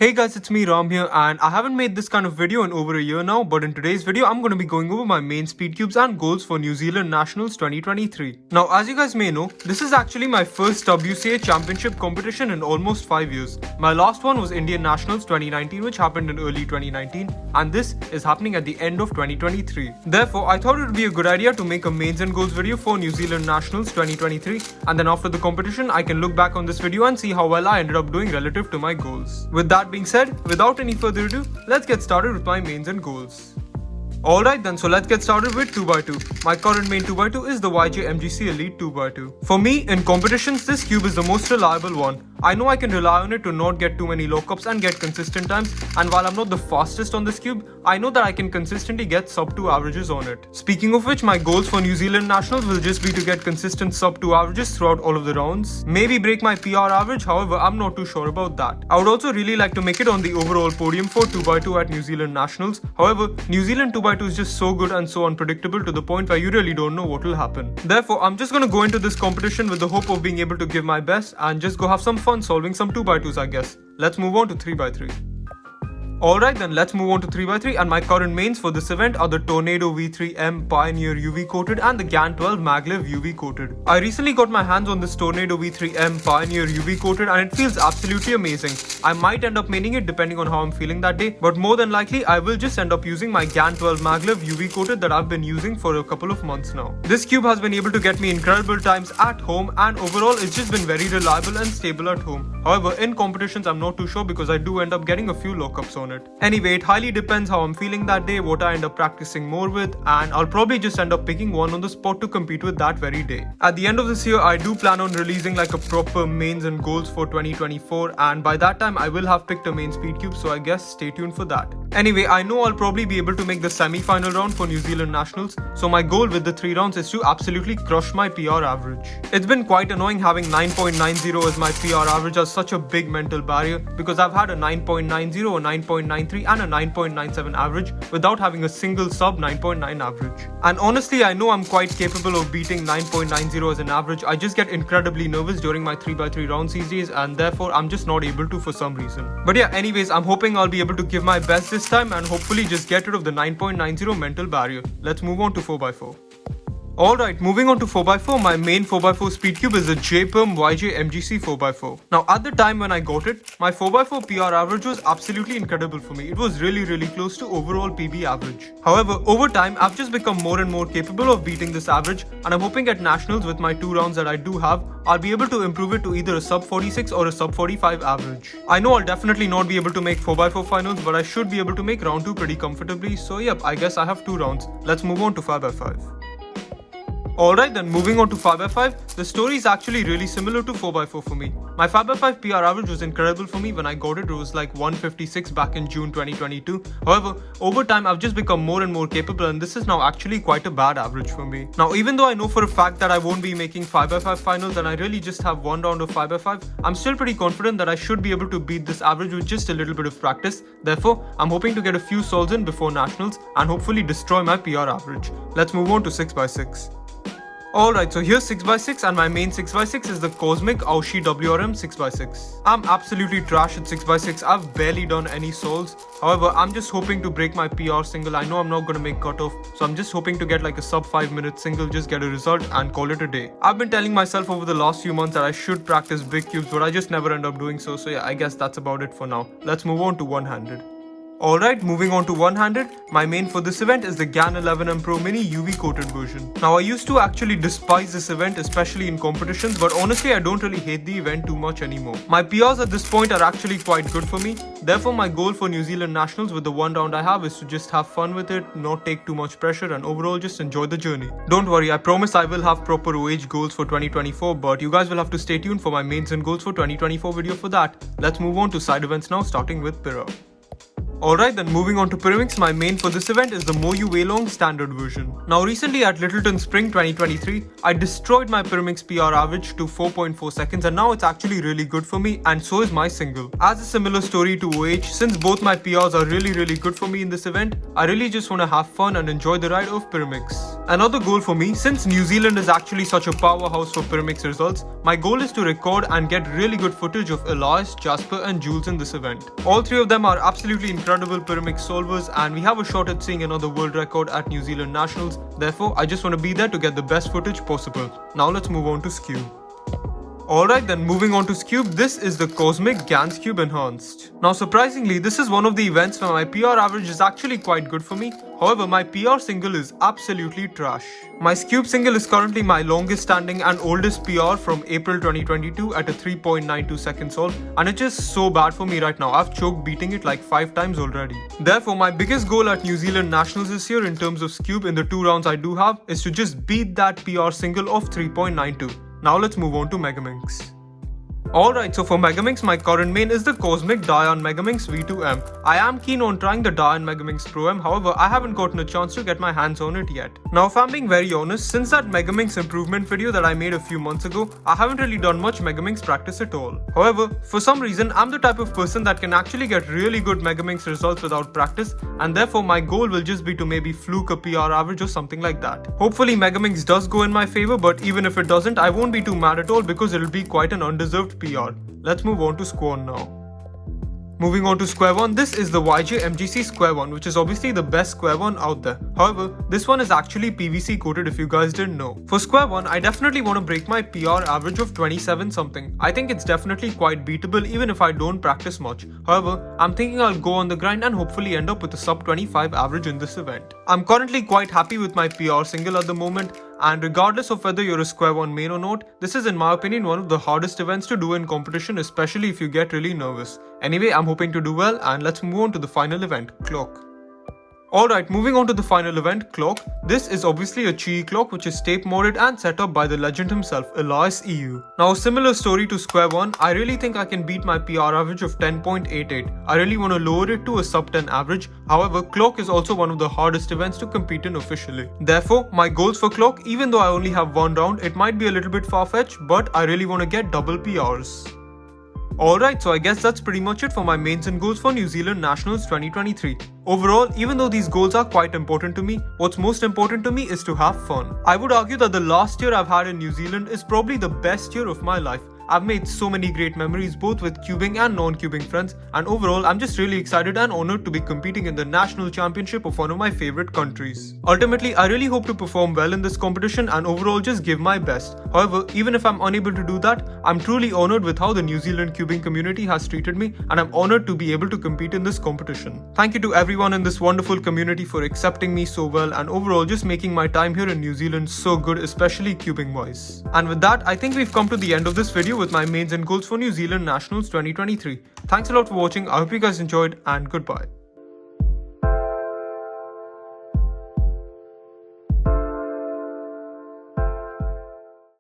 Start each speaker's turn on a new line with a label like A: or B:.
A: Hey guys, it's me Ram here, and I haven't made this kind of video in over a year now, but in today's video I'm going to be going over my main Speedcubes and Goals for New Zealand Nationals 2023. Now as you guys may know, this is actually my first WCA championship competition in almost 5 years. My last one was Indian Nationals 2019, which happened in early 2019, and this is happening at the end of 2023. Therefore, I thought it would be a good idea to make a mains and goals video for New Zealand Nationals 2023, and then after the competition I can look back on this video and see how well I ended up doing relative to my goals. With that being said, without any further ado, let's get started with my mains and goals. Alright then, so let's get started with 2x2. My current main 2x2 is the YJ MGC Elite 2x2. For me, in competitions, this cube is the most reliable one. I know I can rely on it to not get too many lockups and get consistent times, and while I'm not the fastest on this cube, I know that I can consistently get sub 2 averages on it. Speaking of which, my goals for New Zealand Nationals will just be to get consistent sub 2 averages throughout all of the rounds. Maybe break my PR average, however I'm not too sure about that. I would also really like to make it on the overall podium for 2x2 at New Zealand Nationals. However, New Zealand 2x2 is just so good and so unpredictable to the point where you really don't know what will happen. Therefore, I'm just gonna go into this competition with the hope of being able to give my best and just go have some fun solving some 2x2s, I guess. Let's move on to 3x3. Alright then, let's move on to 3x3, and my current mains for this event are the Tornado V3M Pioneer UV Coated and the GAN 12 Maglev UV Coated. I recently got my hands on this Tornado V3M Pioneer UV Coated and it feels absolutely amazing. I might end up maining it depending on how I'm feeling that day, but more than likely I will just end up using my GAN 12 Maglev UV Coated that I've been using for a couple of months now. This cube has been able to get me incredible times at home, and overall it's just been very reliable and stable at home. However, in competitions I'm not too sure because I do end up getting a few lockups on it. Anyway, it highly depends how I'm feeling that day, what I end up practicing more with, and I'll probably just end up picking one on the spot to compete with that very day. At the end of this year, I do plan on releasing like a proper mains and goals for 2024, and by that time I will have picked a main speed cube, so I guess stay tuned for that. Anyway, I know I'll probably be able to make the semi-final round for New Zealand Nationals, so my goal with the 3 rounds is to absolutely crush my PR average. It's been quite annoying having 9.90 as my PR average as such a big mental barrier, because I've had a 9.90, a 9.93 and a 9.97 average without having a single sub 9.9 average. And honestly, I know I'm quite capable of beating 9.90 as an average. I just get incredibly nervous during my 3x3 rounds these days, and therefore I'm just not able to for some reason. But yeah, anyways, I'm hoping I'll be able to give my best this time and hopefully just get rid of the 9.90 mental barrier. Let's move on to 4x4. Alright, moving on to 4x4, my main 4x4 speed cube is the JPerm YJ MGC 4x4. Now at the time when I got it, my 4x4 PR average was absolutely incredible for me. It was really close to overall PB average. However, over time I've just become more and more capable of beating this average, and I'm hoping at Nationals with my 2 rounds that I do have, I'll be able to improve it to either a sub 46 or a sub 45 average. I know I'll definitely not be able to make 4x4 finals, but I should be able to make round 2 pretty comfortably, so yep, I guess I have 2 rounds. Let's move on to 5x5. Alright then, moving on to 5x5, the story is actually really similar to 4x4 for me. My 5x5 PR average was incredible for me when I got it. It was like 156 back in June 2022. However, over time I've just become more and more capable, and this is now actually quite a bad average for me. Now even though I know for a fact that I won't be making 5x5 finals and I really just have 1 round of 5x5, I'm still pretty confident that I should be able to beat this average with just a little bit of practice. Therefore, I'm hoping to get a few solves in before Nationals and hopefully destroy my PR average. Let's move on to 6x6. Alright, so here's 6x6, and my main 6x6 is the Cosmic Aushi WRM 6x6. I'm absolutely trash at 6x6, I've barely done any solves. However, I'm just hoping to break my PR single. I know I'm not gonna make cutoff, so I'm just hoping to get like a sub 5 minute single, just get a result and call it a day. I've been telling myself over the last few months that I should practice big cubes, but I just never end up doing so yeah, I guess that's about it for now. Let's move on to one-handed. Alright, moving on to one-handed, my main for this event is the GAN 11M Pro Mini UV coated version. Now I used to actually despise this event, especially in competitions, but honestly I don't really hate the event too much anymore. My PRs at this point are actually quite good for me. Therefore my goal for New Zealand Nationals with the 1 round I have is to just have fun with it, not take too much pressure, and overall just enjoy the journey. Don't worry, I promise I will have proper OH goals for 2024, but you guys will have to stay tuned for my mains and goals for 2024 video for that. Let's move on to side events now, starting with Pyra. Alright, then moving on to Pyraminx, my main for this event is the Mo You Way Long standard version. Now recently at Littleton Spring 2023, I destroyed my Pyraminx PR average to 4.4 seconds and now it's actually really good for me, and so is my single. As a similar story to OH, since both my PRs are really good for me in this event, I really just want to have fun and enjoy the ride of Pyraminx. Another goal for me, since New Zealand is actually such a powerhouse for Pyraminx results, my goal is to record and get really good footage of Elias, Jasper and Jules in this event. All three of them are absolutely incredible Pyraminx solvers, and we have a shot at seeing another world record at New Zealand Nationals. Therefore, I just want to be there to get the best footage possible. Now let's move on to Skewb. Alright, then moving on to Skewb, this is the Cosmic GAN Skewb Enhanced. Now surprisingly, this is one of the events where my PR average is actually quite good for me. However, my PR single is absolutely trash. My Skewb single is currently my longest standing and oldest PR from April 2022 at a 3.92 second solve, and it's just so bad for me right now. I've choked beating it like 5 times already. Therefore, my biggest goal at New Zealand Nationals this year in terms of Skewb in the 2 rounds I do have is to just beat that PR single of 3.92. Now let's move on to Megaminx. Alright, so for Megaminx, my current main is the Cosmic Dian Megaminx V2M. I am keen on trying the Dian Megaminx Pro M, however, I haven't gotten a chance to get my hands on it yet. Now if I'm being very honest, since that Megaminx improvement video that I made a few months ago, I haven't really done much Megaminx practice at all. However, for some reason, I'm the type of person that can actually get really good Megaminx results without practice, and therefore my goal will just be to maybe fluke a PR average or something like that. Hopefully Megaminx does go in my favor, but even if it doesn't, I won't be too mad at all because it'll be quite an undeserved PR. Let's move on to Square now. Moving on to Square 1, this is the YJ MGC Square 1, which is obviously the best Square 1 out there. However, this one is actually PVC coated if you guys didn't know. For Square 1, I definitely want to break my PR average of 27 something. I think it's definitely quite beatable even if I don't practice much. However, I'm thinking I'll go on the grind and hopefully end up with a sub 25 average in this event. I'm currently quite happy with my PR single at the moment, and regardless of whether you're a Square 1 main or not, this is in my opinion one of the hardest events to do in competition, especially if you get really nervous. Anyway, I'm hoping to do well, and let's move on to the final event, Clock. Alright, moving on to the final event, Clock. This is obviously a Chi clock which is tape modded and set up by the legend himself, Elias EU. Now similar story to Square 1, I really think I can beat my PR average of 10.88. I really want to lower it to a sub 10 average. However, Clock is also one of the hardest events to compete in officially. Therefore, my goals for Clock, even though I only have 1 round, it might be a little bit far-fetched, but I really want to get double PRs. Alright, so I guess that's pretty much it for my mains and goals for New Zealand Nationals 2023. Overall, even though these goals are quite important to me, what's most important to me is to have fun. I would argue that the last year I've had in New Zealand is probably the best year of my life. I've made so many great memories both with cubing and non-cubing friends, and overall I'm just really excited and honored to be competing in the national championship of one of my favorite countries. Ultimately, I really hope to perform well in this competition and overall just give my best. However, even if I'm unable to do that, I'm truly honored with how the New Zealand cubing community has treated me, and I'm honored to be able to compete in this competition. Thank you to everyone in this wonderful community for accepting me so well and overall just making my time here in New Zealand so good, especially cubing wise. And with that, I think we've come to the end of this video with my mains and goals for New Zealand Nationals 2023. Thanks a lot for watching. I hope you guys enjoyed, and goodbye.